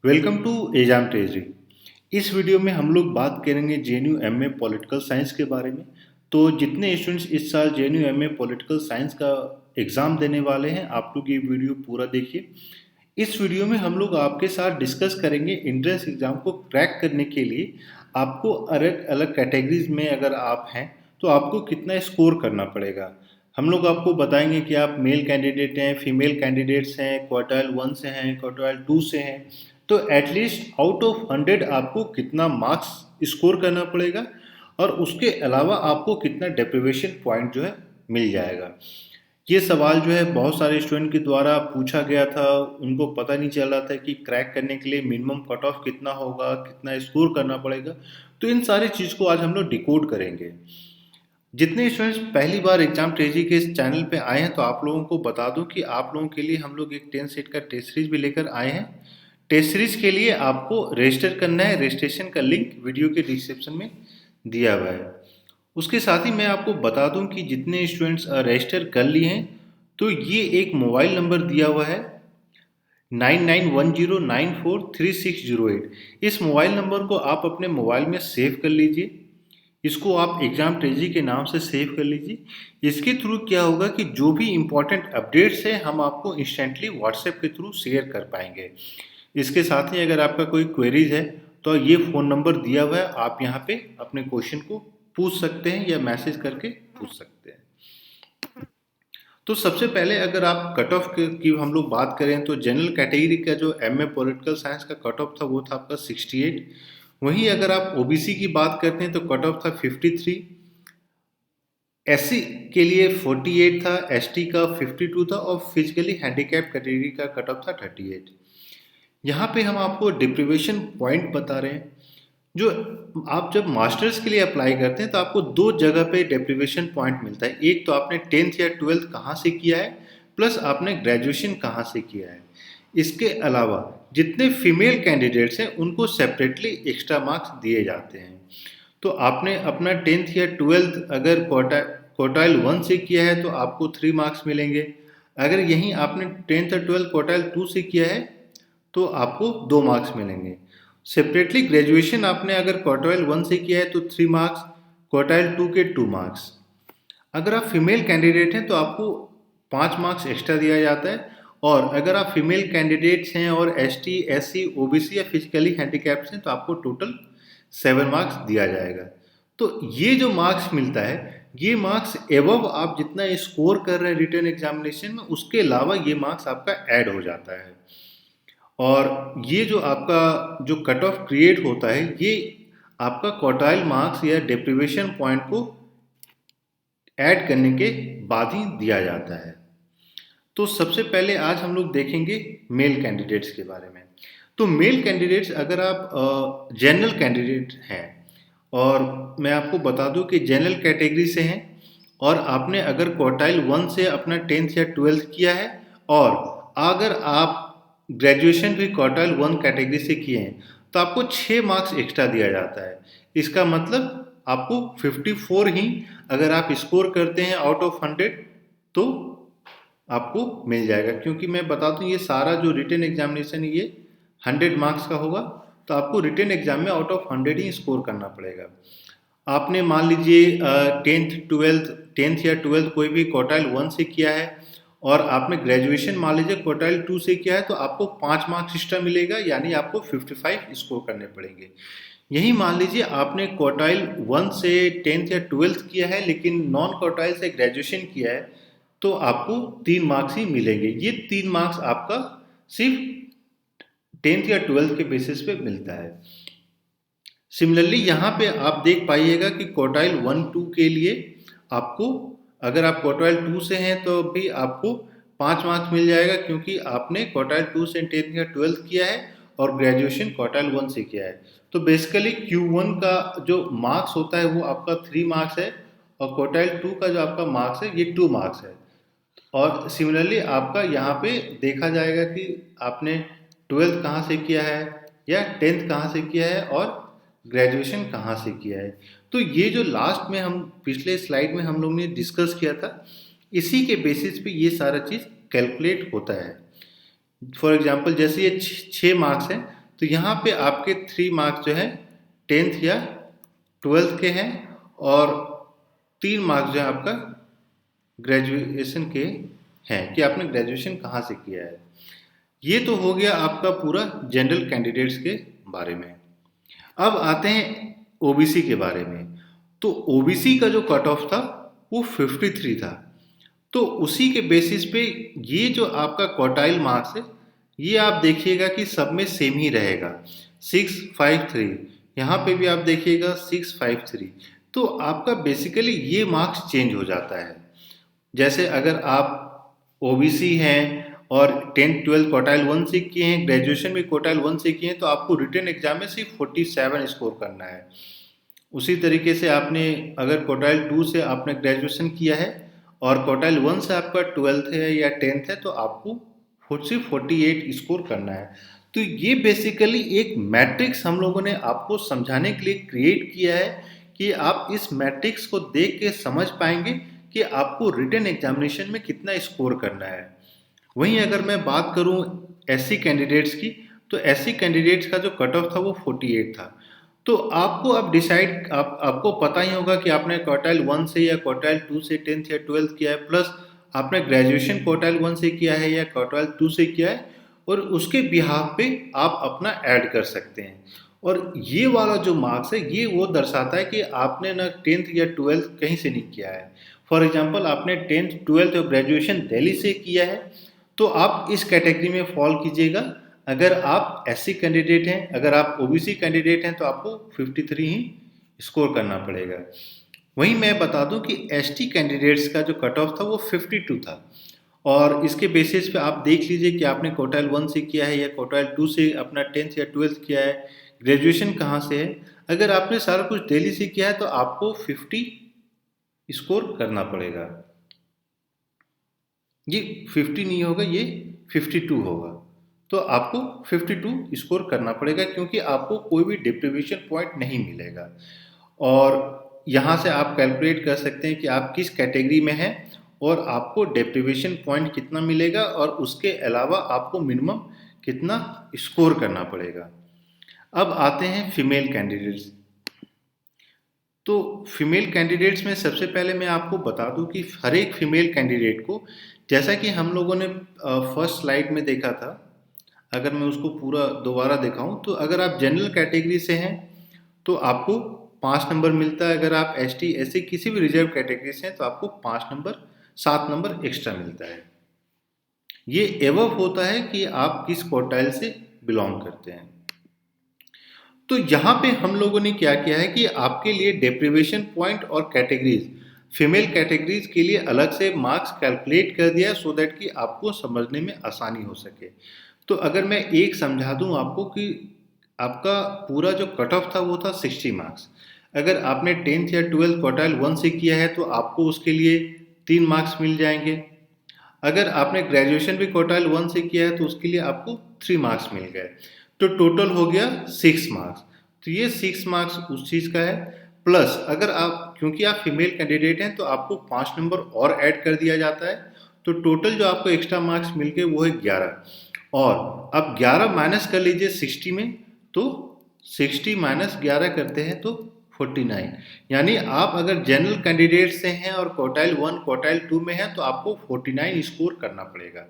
Welcome to Exam Treasury. इस video में हम लोग बात करेंगे जेएनयू एमए पॉलिटिकल साइंस के बारे में। तो जितने स्टूडेंट्स इस साल जेएनयू एमए पॉलिटिकल साइंस का एग्ज़ाम देने वाले हैं, आप लोग ये वीडियो पूरा देखिए। इस वीडियो में हम लोग आपके साथ डिस्कस करेंगे एंट्रेंस एग्ज़ाम को क्रैक करने के लिए आपको अलग अलग कैटेगरीज में अगर आप हैं तो आपको कितना स्कोर करना पड़ेगा। हम लोग आपको बताएंगे कि आप मेल कैंडिडेट हैं, फीमेल कैंडिडेट्स हैं, क्वार्टाइल 1 से हैं, क्वार्टाइल 2 से हैं, तो एटलीस्ट आउट ऑफ 100 आपको कितना मार्क्स स्कोर करना पड़ेगा और उसके अलावा आपको कितना डेप्रिवेशन पॉइंट जो है मिल जाएगा। ये सवाल जो है बहुत सारे स्टूडेंट के द्वारा पूछा गया था, उनको पता नहीं चल रहा था कि क्रैक करने के लिए मिनिमम कट ऑफ कितना होगा, कितना स्कोर करना पड़ेगा। तो इन सारी चीज़ को आज हम लोग डिकोड करेंगे। जितने स्टूडेंट्स पहली बार एग्जाम ट्रेजरी के इस चैनल पे आए हैं तो आप लोगों को बता दूं कि आप लोगों के लिए हम लोग एक 10 सेट का टेस्ट सीरीज भी लेकर आए हैं। टेस्ट सीरीज के लिए आपको रजिस्टर करना है। रजिस्ट्रेशन का लिंक वीडियो के डिस्क्रिप्शन में दिया हुआ है। उसके साथ ही मैं आपको बता दूं कि जितने स्टूडेंट्स रजिस्टर कर लिए हैं तो ये एक मोबाइल नंबर दिया हुआ है 9910943608। इस मोबाइल नंबर को आप अपने मोबाइल में सेव कर लीजिए। इसको आप एग्जाम ट्रेजरी के नाम से सेव कर लीजिए। इसके थ्रू क्या होगा कि जो भी इम्पोर्टेंट अपडेट्स हैं हम आपको इंस्टेंटली व्हाट्सएप के थ्रू शेयर कर पाएंगे। इसके साथ ही अगर आपका कोई क्वेरीज है तो ये फ़ोन नंबर दिया हुआ है, आप यहाँ पे अपने क्वेश्चन को पूछ सकते हैं या मैसेज करके पूछ सकते हैं। तो सबसे पहले अगर आप कट ऑफ की हम लोग बात करें तो जनरल कैटेगरी का जो एमए पॉलिटिकल साइंस का कट ऑफ था वो था आपका 68। वहीं अगर आप ओबीसी की बात करते हैं तो कट ऑफ था 53, एससी के लिए 48 था, एसटी का 52 था और फिजिकली हैंडीकैप कैटेगरी का कट ऑफ था 38। यहाँ पे हम आपको डिप्रीवेशन पॉइंट बता रहे हैं। जो आप जब मास्टर्स के लिए अप्लाई करते हैं तो आपको दो जगह पे डेप्रिवेशन पॉइंट मिलता है। एक तो आपने 10th या 12th कहाँ से किया है, प्लस आपने ग्रेजुएशन कहाँ से किया है। इसके अलावा जितने फीमेल कैंडिडेट्स हैं उनको सेपरेटली एक्स्ट्रा मार्क्स दिए जाते हैं। तो आपने अपना 10th या 12th अगर क्वार्टाइल 1 से किया है तो आपको 3 मार्क्स मिलेंगे। अगर यहीं आपने 10th और 12th क्वार्टाइल 2 से किया है तो आपको 2 मार्क्स मिलेंगे। सेपरेटली ग्रेजुएशन आपने अगर क्वार्टाइल 1 से किया है तो 3 मार्क्स, क्वार्टाइल 2 के 2 मार्क्स। अगर आप फीमेल कैंडिडेट हैं तो आपको 5 मार्क्स एक्स्ट्रा दिया जाता है। और अगर आप फीमेल कैंडिडेट्स हैं और एसटी, एससी, ओबीसी या फिजिकली हैंडीकैप्ड हैं तो आपको टोटल 7 मार्क्स दिया जाएगा। तो ये जो मार्क्स मिलता है ये मार्क्स एबव आप जितना स्कोर कर रहे हैं रिटन एग्जामिनेशन में उसके अलावा ये मार्क्स आपका ऐड हो जाता है। और ये जो आपका जो कट ऑफ क्रिएट होता है ये आपका क्वार्टाइल मार्क्स या डेप्रिवेशन पॉइंट को ऐड करने के बाद ही दिया जाता है। तो सबसे पहले आज हम लोग देखेंगे मेल कैंडिडेट्स के बारे में। तो मेल कैंडिडेट्स अगर आप जनरल कैंडिडेट हैं और मैं आपको बता दूं कि जनरल कैटेगरी से हैं और आपने अगर क्वार्टाइल 1 से अपना 10th या 12th किया है और अगर आप ग्रेजुएशन भी क्वार्टाइल 1 कैटेगरी से किए हैं तो आपको 6 मार्क्स एक्स्ट्रा दिया जाता है। इसका मतलब आपको 54 ही अगर आप स्कोर करते हैं आउट ऑफ 100 तो आपको मिल जाएगा। क्योंकि मैं बता दूं ये सारा जो रिटन एग्जामिनेशन ये 100 मार्क्स का होगा तो आपको रिटन एग्जाम में आउट ऑफ 100 ही स्कोर करना पड़ेगा। आपने मान लीजिए 10th या 12th कोई भी क्वार्टाइल 1 से किया है और आपने ग्रेजुएशन मान लीजिए क्वार्टाइल 2 से किया है तो आपको 5 मार्क्स एक्स्ट्रा मिलेगा, यानी आपको 55 स्कोर करने पड़ेंगे। यही मान लीजिए आपने क्वार्टाइल 1 से 10th या 12th किया है लेकिन नॉन क्वार्टाइल से ग्रेजुएशन किया है तो आपको 3 मार्क्स ही मिलेंगे। ये 3 मार्क्स आपका सिर्फ 10th या 12th के बेसिस पे मिलता है। सिमिलरली यहाँ पे आप देख पाइएगा कि क्वार्टाइल 1-2 के लिए आपको अगर आप क्वार्टाइल 2 से हैं तो भी आपको 5 मार्क्स मिल जाएगा, क्योंकि आपने क्वार्टाइल 2 से 10th या 12th किया है और ग्रेजुएशन क्वार्टाइल 1 से किया है। तो बेसिकली Q1 का जो मार्क्स होता है वो आपका 3 मार्क्स है और क्वार्टाइल 2 का जो आपका मार्क्स है ये 2 मार्क्स है। और सिमिलरली आपका यहाँ पे देखा जाएगा कि आपने 12th कहाँ से किया है या 10th कहाँ से किया है और ग्रेजुएशन कहाँ से किया है। तो ये जो लास्ट में हम पिछले स्लाइड में हम लोग ने डिस्कस किया था इसी के बेसिस पे ये सारा चीज़ कैलकुलेट होता है। फॉर एग्जांपल जैसे ये 6 मार्क्स हैं तो यहाँ पे आपके 3 मार्क्स जो है 10th या 12th के हैं और 3 मार्क्स जो है आपका ग्रेजुएशन के हैं कि आपने ग्रेजुएशन कहाँ से किया है। ये तो हो गया आपका पूरा जनरल कैंडिडेट्स के बारे में। अब आते हैं ओबीसी के बारे में। तो ओबीसी का जो कट ऑफ था वो 53 था। तो उसी के बेसिस पे ये जो आपका क्वार्टाइल मार्क्स है ये आप देखिएगा कि सब में सेम ही रहेगा 653। यहाँ पे भी आप देखिएगा 653। तो आपका बेसिकली ये मार्क्स चेंज हो जाता है। जैसे अगर आप ओबीसी हैं और 10th 12th क्वार्टाइल 1 से किए हैं, ग्रेजुएशन भी क्वार्टाइल 1 से किए हैं, तो आपको रिटन एग्जाम में सिर्फ 47 स्कोर करना है। उसी तरीके से आपने अगर क्वार्टाइल 2 से आपने ग्रेजुएशन किया है और क्वार्टाइल 1 से आपका 12th है या 10th है, तो आपको सिर्फ 48 स्कोर करना है। तो ये बेसिकली एक मैट्रिक्स हम लोगों ने आपको समझाने के लिए क्रिएट किया है कि आप इस मैट्रिक्स को देख के समझ पाएंगे कि आपको रिटन एग्जामिनेशन में कितना स्कोर करना है। वहीं अगर मैं बात करूं एससी कैंडिडेट्स की, तो एससी कैंडिडेट्स का जो कट ऑफ था वो 48 था। तो आपको अब डिसाइड आपको पता ही होगा कि आपने क्वार्टाइल 1 से या क्वार्टाइल 2 से 10th या 12th किया है, प्लस आपने ग्रेजुएशन क्वार्टाइल 1 से किया है या क्वार्टाइल 2 से किया है, और उसके बिहाफ पे आप अपना ऐड कर सकते हैं। और ये वाला जो मार्क्स है ये वो दर्शाता है कि आपने ना 10th या 12th कहीं से नहीं किया है। फॉर एग्जांपल आपने 10th 12th और ग्रेजुएशन दिल्ली से किया है, तो आप इस कैटेगरी में फॉल कीजिएगा। अगर आप एससी कैंडिडेट हैं, अगर आप ओबीसी कैंडिडेट हैं, तो आपको 53 ही स्कोर करना पड़ेगा। वहीं मैं बता दूं कि एसटी कैंडिडेट्स का जो कट ऑफ था वो 52 था। और इसके बेसिस पे आप देख लीजिए कि आपने क्वार्टाइल 1 से किया है या क्वार्टाइल 2 से अपना 10th या 12th किया है, ग्रेजुएशन कहाँ से है। अगर आपने सारा कुछ दिल्ली से किया है तो आपको 50 स्कोर करना पड़ेगा। ये 50 नहीं होगा, ये 52 होगा। तो आपको 52 स्कोर करना पड़ेगा क्योंकि आपको कोई भी डिप्रीवेशन पॉइंट नहीं मिलेगा। और यहाँ से आप कैलकुलेट कर सकते हैं कि आप किस कैटेगरी में हैं और आपको डिप्रीवेशन पॉइंट कितना मिलेगा और उसके अलावा आपको मिनिमम कितना स्कोर करना पड़ेगा। अब आते हैं फीमेल कैंडिडेट्स। तो फीमेल कैंडिडेट्स में सबसे पहले मैं आपको बता दूं कि हर एक फीमेल कैंडिडेट को, जैसा कि हम लोगों ने फर्स्ट स्लाइड में देखा था, अगर मैं उसको पूरा दोबारा दिखाऊं, तो अगर आप जनरल कैटेगरी से हैं तो आपको 5 नंबर मिलता है। अगर आप एसटी एससी किसी भी रिजर्व कैटेगरी से हैं तो आपको 7 नंबर एक्स्ट्रा मिलता है। ये एवव होता है कि आप किस क्वार्टाइल से बिलोंग करते हैं। तो यहाँ पे हम लोगों ने क्या किया है कि आपके लिए डेप्रीवेशन पॉइंट और कैटेगरीज, फीमेल कैटेगरीज के लिए अलग से मार्क्स कैलकुलेट कर दिया सो दैट कि आपको समझने में आसानी हो सके। तो अगर मैं एक समझा दूं आपको कि आपका पूरा जो कट ऑफ था वो था 60 मार्क्स। अगर आपने 10th या 12th क्वार्टाइल 1 से किया है तो आपको उसके लिए 3 मार्क्स मिल जाएंगे। अगर आपने ग्रेजुएशन भी क्वार्टाइल 1 से किया है तो उसके लिए आपको 3 मार्क्स मिल गए। तो टोटल हो गया 6 मार्क्स। तो ये 6 मार्क्स उस चीज़ का है। प्लस अगर आप, क्योंकि आप फीमेल कैंडिडेट हैं, तो आपको 5 नंबर और ऐड कर दिया जाता है। तो टोटल जो आपको एक्स्ट्रा मार्क्स मिल गए वो है 11। और अब 11 माइनस कर लीजिए 60 में, तो 60 माइनस 11 करते हैं तो 49। यानी आप अगर जनरल कैंडिडेट से हैं और क्वार्टाइल 1 क्वार्टाइल 2 में हैं तो आपको 49 स्कोर करना पड़ेगा।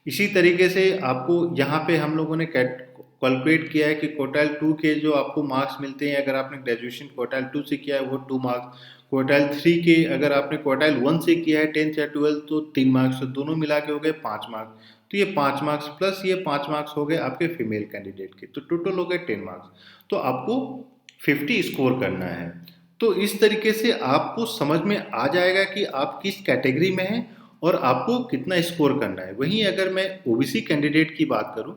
इसी तरीके से आपको यहाँ पे हम लोगों ने कैलकुलेट किया है कि क्वार्टाइल 2 के जो आपको मार्क्स मिलते हैं, अगर आपने ग्रेजुएशन क्वार्टाइल 2 से किया है वो 2 मार्क्स, क्वार्टाइल 3 के अगर आपने क्वार्टाइल 1 से किया है 10th या 12th तो 3 मार्क्स, तो दोनों मिला के हो गए 5 मार्क्स। तो ये 5 मार्क्स प्लस ये 5 मार्क्स हो गए आपके फीमेल कैंडिडेट के, तो टोटल हो गए 10 मार्क्स। तो आपको 50 स्कोर करना है। तो इस तरीके से आपको समझ में आ जाएगा कि आप किस कैटेगरी में हैं और आपको कितना स्कोर करना है। वहीं अगर मैं ओबीसी कैंडिडेट की बात करूं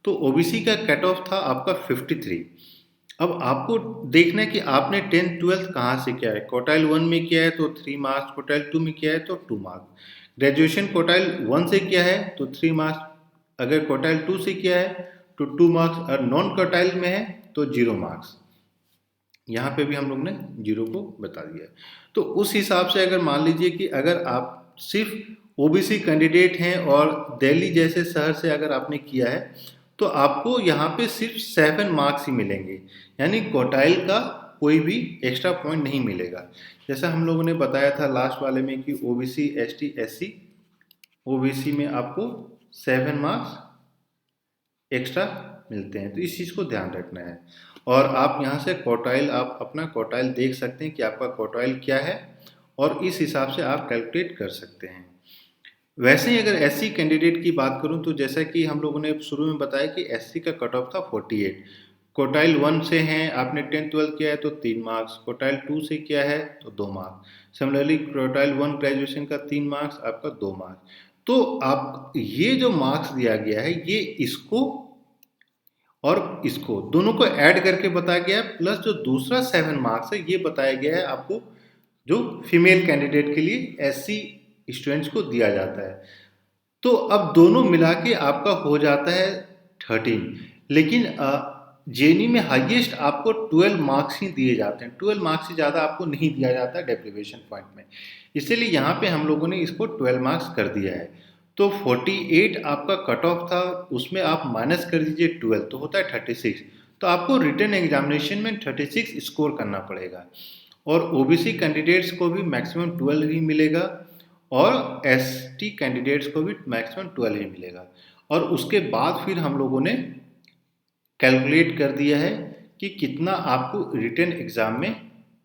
तो ओबीसी का कट ऑफ था आपका 53। अब आपको देखना है कि आपने 10th 12th कहाँ से किया है। क्वार्टाइल 1 में किया है तो 3 मार्क्स, क्वार्टाइल 2 में किया है तो 2 मार्क्स, ग्रेजुएशन क्वार्टाइल 1 से किया है तो 3 मार्क्स, अगर क्वार्टाइल 2 से किया है तो 2 मार्क्स, और नॉन क्वार्टाइल में है तो 0 मार्क्स। यहाँ पे भी हम लोग ने 0 को बता दिया है। तो उस हिसाब से अगर मान लीजिए कि अगर आप सिर्फ ओबीसी कैंडिडेट हैं और दिल्ली जैसे शहर से अगर आपने किया है तो आपको यहाँ पे सिर्फ 7 मार्क्स ही मिलेंगे, यानी क्वार्टाइल का कोई भी एक्स्ट्रा पॉइंट नहीं मिलेगा। जैसा हम लोगों ने बताया था लास्ट वाले में कि ओबीसी एसटी एससी, ओबीसी में आपको 7 मार्क्स एक्स्ट्रा मिलते हैं, तो इस चीज़ को ध्यान रखना है। और आप यहाँ से क्वार्टाइल, आप अपना क्वार्टाइल देख सकते हैं कि आपका क्वार्टाइल क्या है और इस हिसाब से आप कैलकुलेट कर सकते हैं। वैसे ही अगर एससी कैंडिडेट की बात करूं तो जैसा कि हम लोगों ने शुरू में बताया कि एससी का कट ऑफ था 48। क्वार्टाइल 1 से हैं, आपने 10th-12 किया है तो 3 मार्क्स, क्वार्टाइल 2 से किया है तो 2 मार्क्स, सिमिलरली क्वार्टाइल 1 ग्रेजुएशन का 3 मार्क्स, आपका 2 मार्क्स। तो आप ये जो मार्क्स दिया गया है ये इसको और इसको दोनों को ऐड करके बताया गया है, प्लस जो दूसरा 7 मार्क्स है ये बताया गया है आपको जो फीमेल कैंडिडेट के लिए एससी स्टूडेंट्स को दिया जाता है। तो अब दोनों मिला के आपका हो जाता है 13, लेकिन जेएनयू में हाईएस्ट आपको 12 मार्क्स ही दिए जाते हैं, 12 मार्क्स से ज़्यादा आपको नहीं दिया जाता डेप्रिवेशन पॉइंट में, इसीलिए यहाँ पे हम लोगों ने इसको 12 मार्क्स कर दिया है। तो 48 आपका कट ऑफ था, उसमें आप माइनस कर दीजिए 12 तो होता है 36, तो आपको रिटन एग्जामिनेशन में 36 स्कोर करना पड़ेगा। और ओबीसी कैंडिडेट्स को भी मैक्सिमम 12 ही मिलेगा और एसटी कैंडिडेट्स को भी मैक्सिमम 12 ही मिलेगा। और उसके बाद फिर हम लोगों ने कैलकुलेट कर दिया है कि कितना आपको रिटन एग्ज़ाम में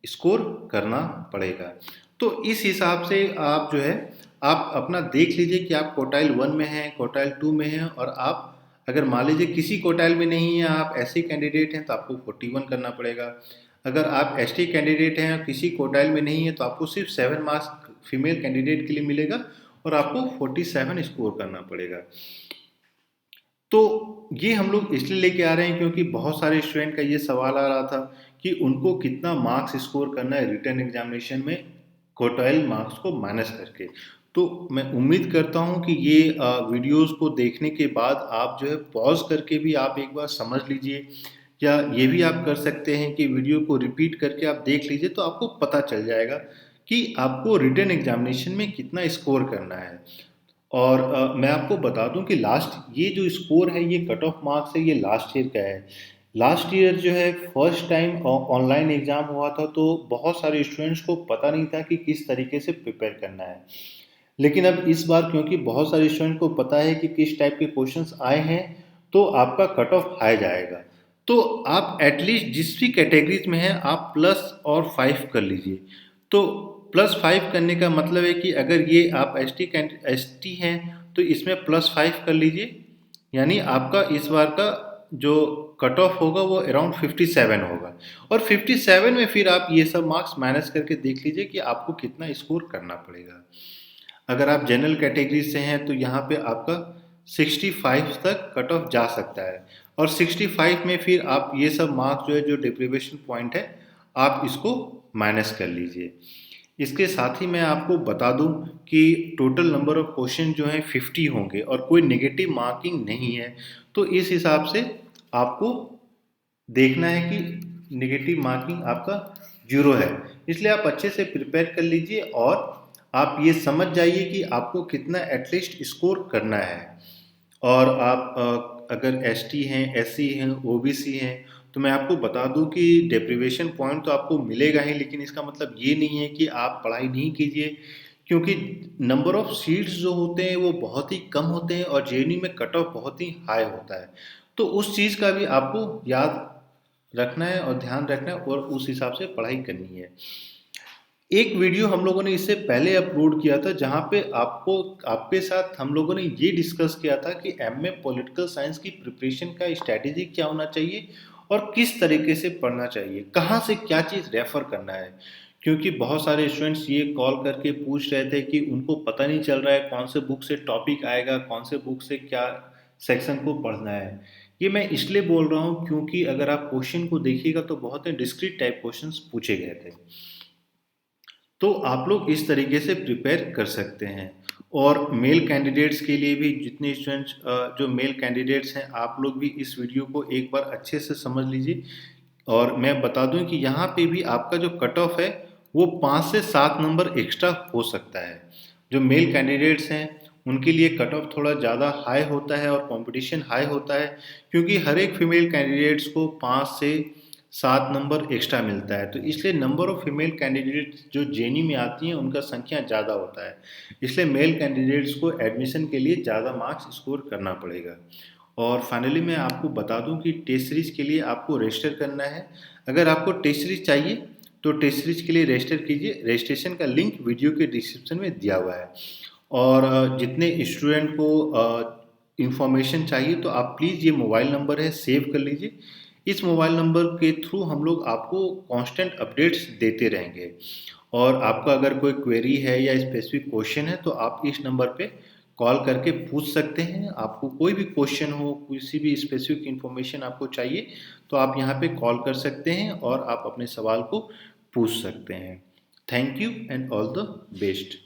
स्कोर करना पड़ेगा। तो इस हिसाब से आप जो है आप अपना देख लीजिए कि आप क्वार्टाइल 1 में हैं, क्वार्टाइल 2 में हैं, और आप अगर मान लीजिए किसी क्वार्टाइल में नहीं है, आप एससी कैंडिडेट हैं तो आपको 41 करना पड़ेगा। अगर आप एसटी कैंडिडेट हैं और किसी क्वार्टाइल में नहीं है तो आपको सिर्फ 7 मार्क्स फीमेल कैंडिडेट के लिए मिलेगा और आपको 47 स्कोर करना पड़ेगा। तो ये हम लोग इसलिए लेके आ रहे हैं क्योंकि बहुत सारे स्टूडेंट का ये सवाल आ रहा था कि उनको कितना मार्क्स स्कोर करना है रिटन एग्जामिनेशन में क्वार्टाइल मार्क्स को माइनस करके। तो मैं उम्मीद करता हूँ कि ये वीडियोस को देखने के बाद आप जो है पॉज करके भी आप एक बार समझ लीजिए, या ये भी आप कर सकते हैं कि वीडियो को रिपीट करके आप देख लीजिए, तो आपको पता चल जाएगा कि आपको रिटन एग्जामिनेशन में कितना स्कोर करना है। और मैं आपको बता दूं कि लास्ट ये जो स्कोर है ये कट ऑफ मार्क्स है, ये लास्ट ईयर का है। लास्ट ईयर जो है फर्स्ट टाइम ऑनलाइन एग्ज़ाम हुआ था तो बहुत सारे स्टूडेंट्स को पता नहीं था कि किस तरीके से प्रिपेयर करना है। लेकिन अब इस बार क्योंकि बहुत सारे स्टूडेंट को पता है कि किस टाइप के क्वेश्चंस आए हैं तो आपका कट ऑफ हाई जाएगा। तो आप एटलीस्ट जिस भी कैटेगरीज में हैं आप +5 कर लीजिए। तो +5 करने का मतलब है कि अगर ये आप एसटी हैं तो इसमें +5 कर लीजिए, यानी आपका इस बार का जो कट ऑफ होगा वो अराउंड 57 होगा। और 57 में फिर आप ये सब मार्क्स माइनस करके देख लीजिए कि आपको कितना स्कोर करना पड़ेगा। अगर आप जनरल कैटेगरी से हैं तो यहाँ पे आपका 65 तक कट ऑफ जा सकता है, और 65 में फिर आप ये सब मार्क्स जो है जो डिप्रीवेशन पॉइंट है आप इसको माइनस कर लीजिए। इसके साथ ही मैं आपको बता दूं कि टोटल नंबर ऑफ क्वेश्चन जो है 50 होंगे और कोई नेगेटिव मार्किंग नहीं है। तो इस हिसाब से आपको देखना है कि नेगेटिव मार्किंग आपका 0 है, इसलिए आप अच्छे से प्रिपेयर कर लीजिए और आप ये समझ जाइए कि आपको कितना एटलीस्ट स्कोर करना है। और आप अगर एसटी हैं, एससी हैं, ओबीसी हैं, तो मैं आपको बता दूं कि डेप्रिवेशन पॉइंट तो आपको मिलेगा ही, लेकिन इसका मतलब ये नहीं है कि आप पढ़ाई नहीं कीजिए, क्योंकि नंबर ऑफ सीट्स जो होते हैं वो बहुत ही कम होते हैं और जेएनयू में कट ऑफ बहुत ही हाई होता है। तो उस चीज़ का भी आपको याद रखना है और ध्यान रखना है और उस हिसाब से पढ़ाई करनी है। एक वीडियो हम लोगों ने इससे पहले अपलोड किया था जहां पे आपके साथ हम लोगों ने ये डिस्कस किया था कि एमए पॉलिटिकल साइंस की प्रिपरेशन का स्ट्रैटेजी क्या होना चाहिए और किस तरीके से पढ़ना चाहिए, कहाँ से क्या चीज़ रेफर करना है। क्योंकि बहुत सारे स्टूडेंट्स ये कॉल करके पूछ रहे थे कि उनको पता नहीं चल रहा है कौन से बुक से टॉपिक आएगा, कौन से बुक से क्या सेक्शन को पढ़ना है। ये मैं इसलिए बोल रहा हूँ क्योंकि अगर आप क्वेश्चन को देखिएगा तो बहुत ही डिस्क्रीट टाइप क्वेश्चंस पूछे गए थे। तो आप लोग इस तरीके से प्रिपेयर कर सकते हैं। और मेल कैंडिडेट्स के लिए भी जितने स्टूडेंट्स जो मेल कैंडिडेट्स हैं आप लोग भी इस वीडियो को एक बार अच्छे से समझ लीजिए। और मैं बता दूं कि यहाँ पे भी आपका जो कट ऑफ है वो 5 से 7 नंबर एक्स्ट्रा हो सकता है। जो मेल कैंडिडेट्स हैं उनके लिए कट ऑफ थोड़ा ज़्यादा हाई होता है और कंपटीशन हाई होता है, क्योंकि हर एक फीमेल कैंडिडेट्स को 5 से 7 नंबर एक्स्ट्रा मिलता है। तो इसलिए नंबर ऑफ फीमेल कैंडिडेट्स जो जेनी में आती हैं उनका संख्या ज़्यादा होता है, इसलिए मेल कैंडिडेट्स को एडमिशन के लिए ज़्यादा मार्क्स स्कोर करना पड़ेगा। और फाइनली मैं आपको बता दूं कि टेस्ट सीरीज के लिए आपको रजिस्टर करना है। अगर आपको टेस्ट सीरीज चाहिए तो टेस्ट सीरीज के लिए रजिस्टर कीजिए। रजिस्ट्रेशन का लिंक वीडियो के डिस्क्रिप्शन में दिया हुआ है। और जितने स्टूडेंट को इंफॉर्मेशन चाहिए तो आप प्लीज़, ये मोबाइल नंबर है, सेव कर लीजिए। इस मोबाइल नंबर के थ्रू हम लोग आपको कांस्टेंट अपडेट्स देते रहेंगे। और आपका अगर कोई क्वेरी है या स्पेसिफिक क्वेश्चन है तो आप इस नंबर पे कॉल करके पूछ सकते हैं। आपको कोई भी क्वेश्चन हो, किसी भी स्पेसिफिक इंफॉर्मेशन आपको चाहिए तो आप यहाँ पे कॉल कर सकते हैं और आप अपने सवाल को पूछ सकते हैं। Thank you and all the best.